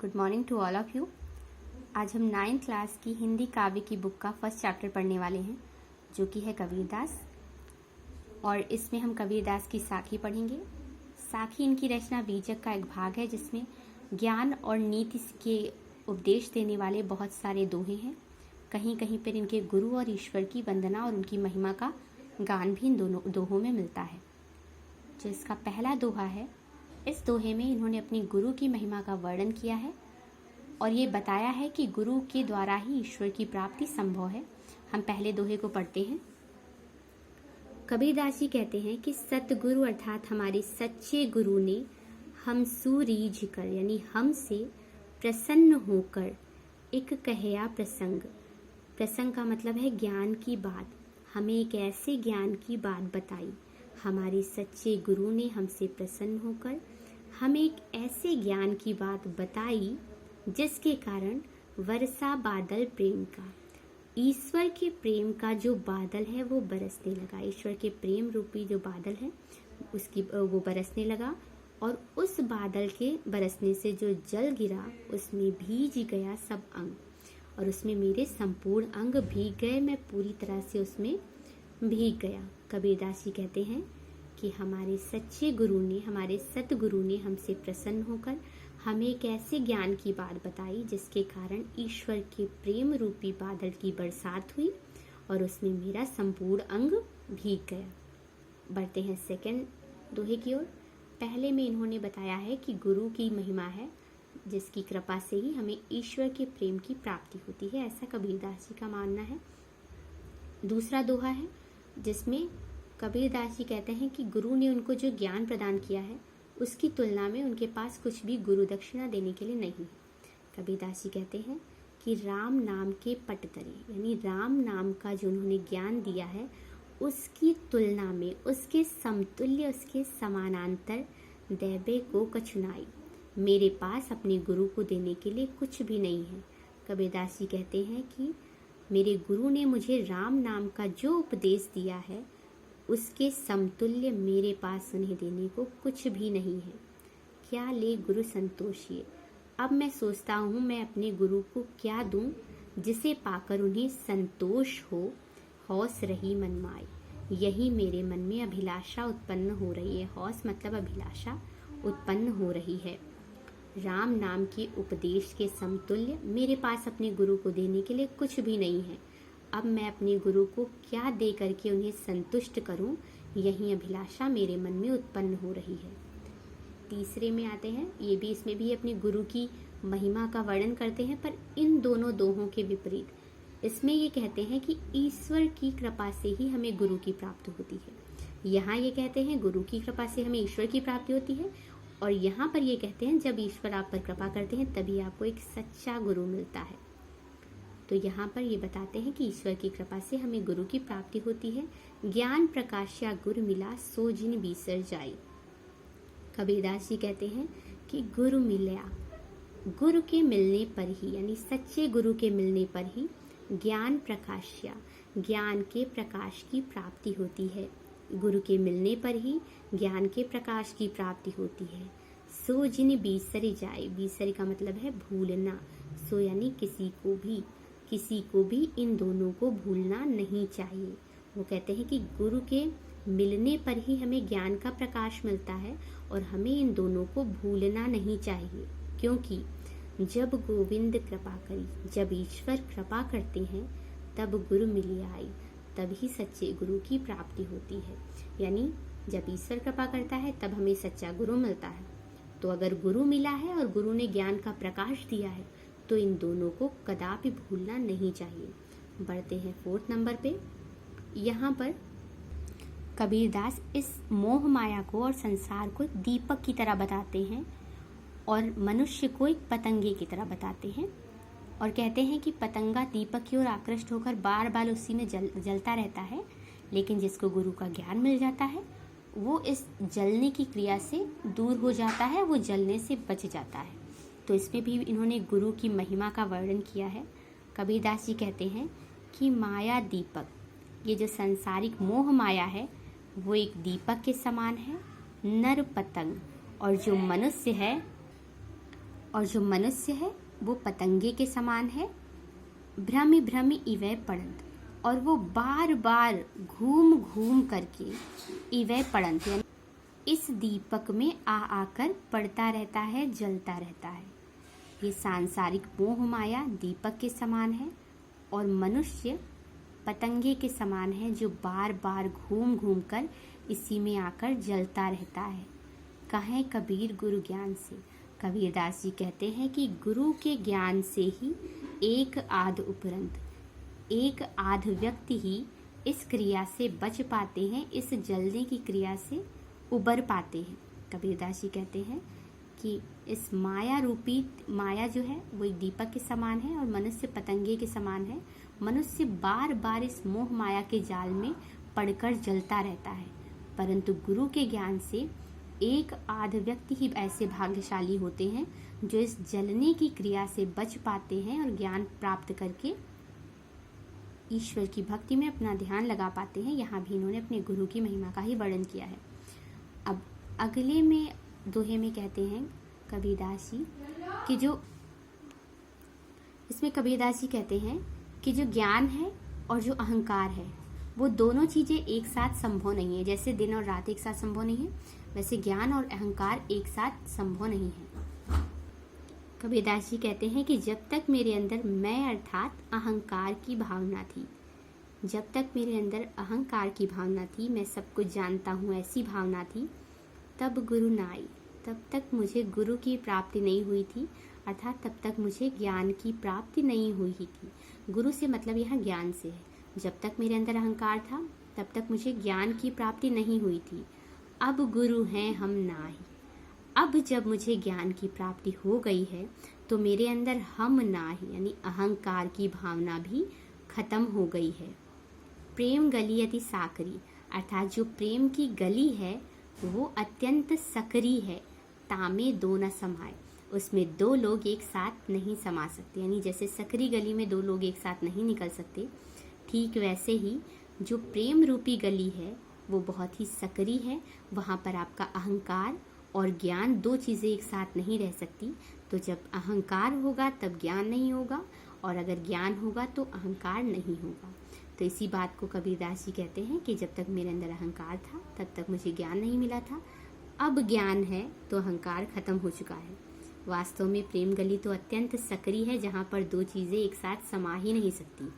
Good morning to all of you. आज हम 9th class की हिंदी काव्य की बुक का फर्स्ट चैप्टर पढ़ने वाले हैं, जो कि है कबीरदास। और इसमें हम कबीरदास की साखी पढ़ेंगे। साखी इनकी रचना बीजक का एक भाग है, जिसमें ज्ञान और नीति के उपदेश देने वाले बहुत सारे दोहे हैं। कहीं कहीं पर इनके गुरु और ईश्वर की वंदना और उनकी महिमा का गान भी इन दोनों दोहों में मिलता है। जो इसका पहला दोहा है, इस दोहे में इन्होंने अपनी गुरु की महिमा का वर्णन किया है और ये बताया है कि गुरु के द्वारा ही ईश्वर की प्राप्ति संभव है। हम पहले दोहे को पढ़ते हैं। कबीरदास जी कहते हैं कि सतगुरु अर्थात हमारे सच्चे गुरु ने हम सुरीझ कर यानी हमसे प्रसन्न होकर एक कहया प्रसंग, प्रसंग का मतलब है ज्ञान की बात, हमें एक ऐसे ज्ञान की बात बताई। हमारे सच्चे गुरु ने हमसे प्रसन्न होकर हमें एक ऐसे ज्ञान की बात बताई जिसके कारण वर्षा बादल प्रेम का, ईश्वर के प्रेम का जो बादल है वो बरसने लगा। ईश्वर के प्रेम रूपी जो बादल है उसकी वो बरसने लगा और उस बादल के बरसने से जो जल गिरा उसमें भीग गया सब अंग, और उसमें मेरे संपूर्ण अंग भीग गए, मैं पूरी तरह से उसमें भीग गया। कबीरदास जी कहते हैं कि हमारे सच्चे गुरु ने, हमारे सतगुरु ने हमसे प्रसन्न होकर हमें एक ऐसे ज्ञान की बात बताई जिसके कारण ईश्वर के प्रेम रूपी बादल की बरसात हुई और उसमें मेरा संपूर्ण अंग भीग गया। बढ़ते हैं सेकंड दोहे की ओर। पहले में इन्होंने बताया है कि गुरु की महिमा है जिसकी कृपा से ही हमें ईश्वर के प्रेम की प्राप्ति होती है, ऐसा कबीरदास जी का मानना है। दूसरा दोहा है जिसमें कबीरदास जी कहते हैं कि गुरु ने उनको जो ज्ञान प्रदान किया है उसकी तुलना में उनके पास कुछ भी गुरु दक्षिणा देने के लिए नहीं। कबीरदास जी कहते हैं कि राम नाम के पट तरे, यानी राम नाम का जो उन्होंने ज्ञान दिया है उसकी तुलना में, उसके समतुल्य, उसके समानांतर दैवे को कछुनाई, मेरे पास अपने गुरु को देने के लिए कुछ भी नहीं है। कबीरदास जी कहते हैं कि मेरे गुरु ने मुझे राम नाम का जो उपदेश दिया है उसके समतुल्य मेरे पास उन्हें देने को कुछ भी नहीं है। क्या ले गुरु संतोषिए, अब मैं सोचता हूँ मैं अपने गुरु को क्या दूँ जिसे पाकर उन्हें संतोष हो, हौस रही मनमाई, यही मेरे मन में अभिलाषा उत्पन्न हो रही है। हौस मतलब अभिलाषा उत्पन्न हो रही है। राम नाम के उपदेश के समतुल्य मेरे पास अपने गुरु को देने के लिए कुछ भी नहीं है। अब मैं अपने गुरु को क्या दे करके उन्हें संतुष्ट करूं, यही अभिलाषा मेरे मन में उत्पन्न हो रही है। तीसरे में आते हैं, ये भी इसमें भी अपने गुरु की महिमा का वर्णन करते हैं, पर इन दोनों दोहों के विपरीत। इसमें ये कहते हैं कि ईश्वर की कृपा से ही हमें गुरु की प्राप्ति होती है। यहाँ ये कहते हैं गुरु की कृपा से हमें ईश्वर की प्राप्ति होती है, और यहाँ पर ये कहते हैं जब ईश्वर आप पर कृपा करते हैं तभी आपको एक सच्चा गुरु मिलता है। तो यहाँ पर ये बताते हैं कि ईश्वर की कृपा से हमें गुरु की प्राप्ति होती है। ज्ञान प्रकाश या गुरु मिला सो जिन बीसर जाई। कबीरदास जी कहते हैं कि गुरु मिला, गुरु के मिलने पर ही, यानी सच्चे गुरु के मिलने पर ही ज्ञान प्रकाश या ज्ञान के प्रकाश की प्राप्ति होती है। गुरु के मिलने पर ही ज्ञान के प्रकाश की प्राप्ति होती है। सो जिन बीसर जाए, बीसर का मतलब है भूलना। सो यानी किसी को भी इन दोनों को भूलना नहीं चाहिए। वो कहते हैं कि गुरु के मिलने पर ही हमें ज्ञान का प्रकाश मिलता है और हमें इन दोनों को भूलना नहीं चाहिए, क्योंकि जब गोविंद कृपा करी, जब ईश्वर कृपा करते हैं तब गुरु मिली आई, तभी सच्चे गुरु की प्राप्ति होती है। यानी जब ईश्वर कृपा करता है तब हमें सच्चा गुरु मिलता है। तो अगर गुरु मिला है और गुरु ने ज्ञान का प्रकाश दिया है तो इन दोनों को कदापि भूलना नहीं चाहिए। बढ़ते हैं 4th नंबर पे। यहाँ पर कबीरदास इस मोह माया को और संसार को दीपक की तरह बताते हैं और मनुष्य को एक पतंगे की तरह बताते हैं, और कहते हैं कि पतंगा दीपक की ओर आकृष्ट होकर बार बार उसी में जलता रहता है, लेकिन जिसको गुरु का ज्ञान मिल जाता है वो इस जलने की क्रिया से दूर हो जाता है, वो जलने से बच जाता है। तो इसमें भी इन्होंने गुरु की महिमा का वर्णन किया है। कबीरदास जी कहते हैं कि माया दीपक, ये जो सांसारिक मोह माया है वो एक दीपक के समान है, नर पतंग, और जो मनुष्य है और जो मनुष्य है वो पतंगे के समान है। भ्रमि भ्रमि इवै पड़ंत, और वो बार बार घूम घूम करके इवै पड़ंत यानी इस दीपक में आ आकर पड़ता रहता है, जलता रहता है। ये सांसारिक मोह माया दीपक के समान है और मनुष्य पतंगे के समान है, जो बार बार घूम घूम कर इसी में आकर जलता रहता है। कहें कबीर गुरु ज्ञान से, कबीरदास जी कहते हैं कि गुरु के ज्ञान से ही एक आध उपरंत, एक आध व्यक्ति ही इस क्रिया से बच पाते हैं, इस जलने की क्रिया से उबर पाते हैं। कबीरदास जी कहते हैं कि इस माया रूपी, माया जो है वो एक दीपक के समान है और मनुष्य पतंगे के समान है। मनुष्य बार बार इस मोह माया के जाल में पड़कर जलता रहता है, परंतु गुरु के ज्ञान से एक आध व्यक्ति ही ऐसे भाग्यशाली होते हैं जो इस जलने की क्रिया से बच पाते हैं और ज्ञान प्राप्त करके ईश्वर की भक्ति में अपना ध्यान लगा पाते हैं। यहाँ भी इन्होंने अपने गुरु की महिमा का ही वर्णन किया है। अब अगले में दोहे में कहते हैं कबीरदास जी कि जो इसमें कबीरदास जी कहते हैं कि जो ज्ञान है और जो अहंकार है वो दोनों चीजें एक साथ संभव नहीं है। जैसे दिन और रात एक साथ संभव नहीं है, वैसे ज्ञान और अहंकार एक साथ संभव नहीं है। कबीरदास जी कहते हैं कि जब तक मेरे अंदर मैं अर्थात अहंकार की भावना थी, जब तक मेरे अंदर अहंकार की भावना थी, मैं सब कुछ जानता हूँ ऐसी भावना थी, तब गुरु ना आई, तब तक मुझे गुरु की प्राप्ति नहीं हुई थी, अर्थात तब तक मुझे ज्ञान की प्राप्ति नहीं हुई थी। गुरु से मतलब यहाँ ज्ञान से है। जब तक मेरे अंदर अहंकार था तब तक मुझे ज्ञान की प्राप्ति नहीं हुई थी। अब गुरु हैं हम नाही, अब जब मुझे ज्ञान की प्राप्ति हो गई है तो मेरे अंदर हम नाही यानी अहंकार की भावना भी खत्म हो गई है। प्रेम गली अति साकरी, अर्थात जो प्रेम की गली है वो अत्यंत सकरी है। तामे दो न समाए, उसमें दो लोग एक साथ नहीं समा सकते, यानी जैसे सकरी गली में दो लोग एक साथ नहीं निकल सकते, ठीक वैसे ही जो प्रेम रूपी गली है वो बहुत ही सकरी है। वहाँ पर आपका अहंकार और ज्ञान दो चीज़ें एक साथ नहीं रह सकती। तो जब अहंकार होगा तब ज्ञान नहीं होगा, और अगर ज्ञान होगा तो अहंकार नहीं होगा। तो इसी बात को कबीरदास जी कहते हैं कि जब तक मेरे अंदर अहंकार था तब तक मुझे ज्ञान नहीं मिला था, अब ज्ञान है तो अहंकार खत्म हो चुका है। वास्तव में प्रेम गली तो अत्यंत सकरी है, जहाँ पर दो चीज़ें एक साथ समा ही नहीं सकती।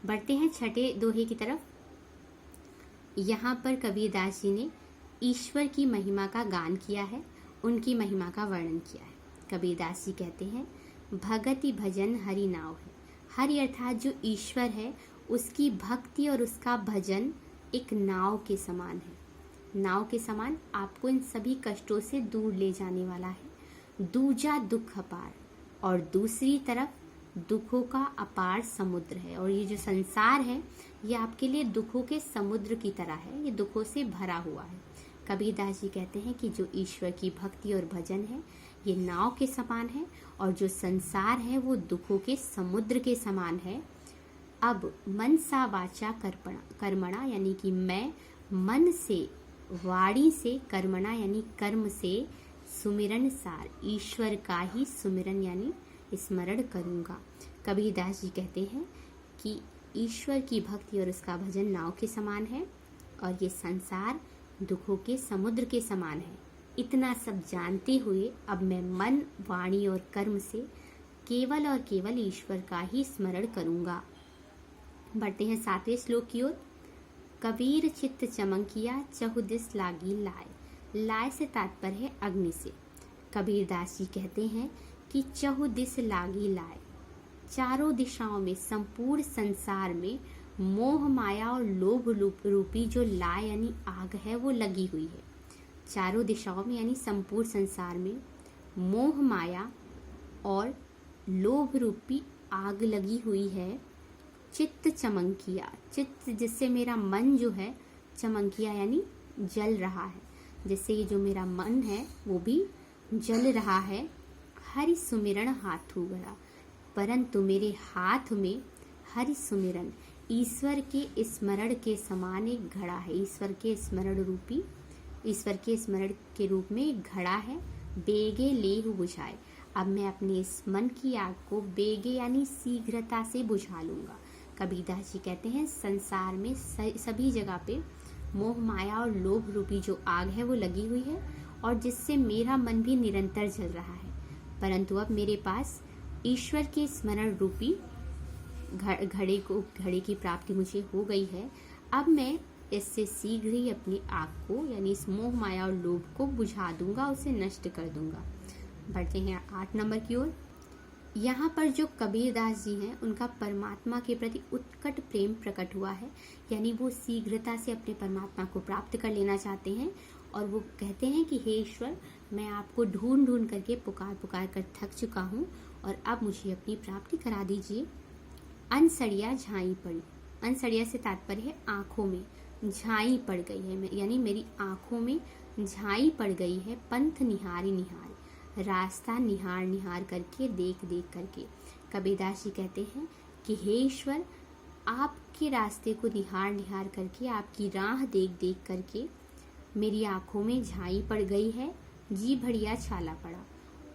बढ़ते हैं छठे दोहे की तरफ। यहाँ पर कबीरदास जी ने ईश्वर की महिमा का गान किया है, उनकी महिमा का वर्णन किया है। कबीरदास जी कहते हैं भगति भजन हरि नाव है। हरि अर्थात जो ईश्वर है उसकी भक्ति और उसका भजन एक नाव के समान है। नाव के समान आपको इन सभी कष्टों से दूर ले जाने वाला है। दूजा दुख अपार, और दूसरी तरफ दुखों का अपार समुद्र है। और ये जो संसार है ये आपके लिए दुखों के समुद्र की तरह है, ये दुखों से भरा हुआ है। कबीरदास जी कहते हैं कि जो ईश्वर की भक्ति और भजन है ये नाव के समान है, और जो संसार है वो दुखों के समुद्र के समान है। अब मन सा वाचा कर्मणा, यानी कि मैं मन से, वाणी से, कर्मणा यानी कर्म से, सुमिरन सार, ईश्वर का ही सुमिरन यानी स्मरण करूँगा। कबीरदास जी कहते हैं कि ईश्वर की भक्ति और उसका भजन नाव के समान है, और ये संसार दुखों के समुद्र के समान है। इतना सब जानते हुए अब मैं मन, वाणी और कर्म से केवल और केवल ईश्वर का ही स्मरण करूँगा। बढ़ते हैं सातवें श्लोक की ओर। कबीर चित्त चमकिया चहुदिस लागी लाए। लाए से तात्पर्य है अग्नि से। कबीरदास जी कहते हैं कि चहुदिस लागी लाए, चारों दिशाओं में, संपूर्ण संसार में मोह माया और लोभ रूपी जो लाए यानी आग है वो लगी हुई है। चारों दिशाओं में यानी संपूर्ण संसार में मोह माया और लोभ रूपी आग लगी हुई है। चित्त चमकिया, चित्त जिससे मेरा मन जो है, चमकिया यानी जल रहा है, जिससे ये जो मेरा मन है वो भी जल रहा है। हरि सुमिरन हाथू गड़ा, परंतु मेरे हाथ में हरि सुमिरन, ईश्वर के स्मरण के समान एक घड़ा है। ईश्वर के स्मरण रूपी, ईश्वर के स्मरण के रूप में एक घड़ा है। बेगे लेहु बुझाए, अब मैं अपने इस मन की आग को बेगे यानी शीघ्रता से बुझा लूँगा। कबीरदास जी कहते हैं संसार में सभी जगह पे मोह माया और लोभ रूपी जो आग है वो लगी हुई है और जिससे मेरा मन भी निरंतर जल रहा है, परंतु अब मेरे पास ईश्वर के स्मरण रूपी घड़े की प्राप्ति मुझे हो गई है। अब मैं इससे शीघ्र ही अपनी आग को यानी इस मोह माया और लोभ को बुझा दूंगा, उसे नष्ट कर दूंगा। बढ़ते हैं 8 नंबर की ओर। यहाँ पर जो कबीरदास जी हैं उनका परमात्मा के प्रति उत्कट प्रेम प्रकट हुआ है, यानी वो शीघ्रता से अपने परमात्मा को प्राप्त कर लेना चाहते हैं और वो कहते हैं कि हे ईश्वर, मैं आपको ढूंढ ढूंढ करके पुकार पुकार कर थक चुका हूँ और अब मुझे अपनी प्राप्ति करा दीजिए। अनसड़िया झाई पड़ी, अनसड़िया से तात्पर्य है आंखों में झाई पड़ गई है, यानी मेरी आंखों में झाई पड़ गई है। पंथ निहारी निहार, रास्ता निहार निहार करके, देख देख करके। कबीरदास जी कहते हैं कि हे ईश्वर, आपके रास्ते को निहार निहार करके, आपकी राह देख देख करके मेरी आंखों में झाई पड़ गई है, जी भड़िया छाला पड़ा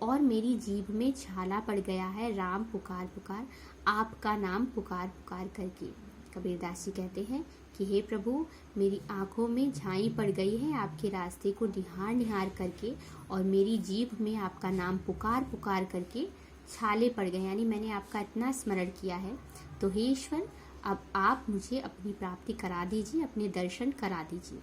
और मेरी जीभ में छाला पड़ गया है। राम पुकार पुकार, आपका नाम पुकार पुकार करके। कबीरदास जी कहते हैं कि हे प्रभु, मेरी आंखों में झाई पड़ गई है आपके रास्ते को निहार निहार करके और मेरी जीभ में आपका नाम पुकार पुकार करके छाले पड़ गए, यानी मैंने आपका इतना स्मरण किया है। तो हे ईश्वर, अब आप मुझे अपनी प्राप्ति करा दीजिए, अपने दर्शन करा दीजिए।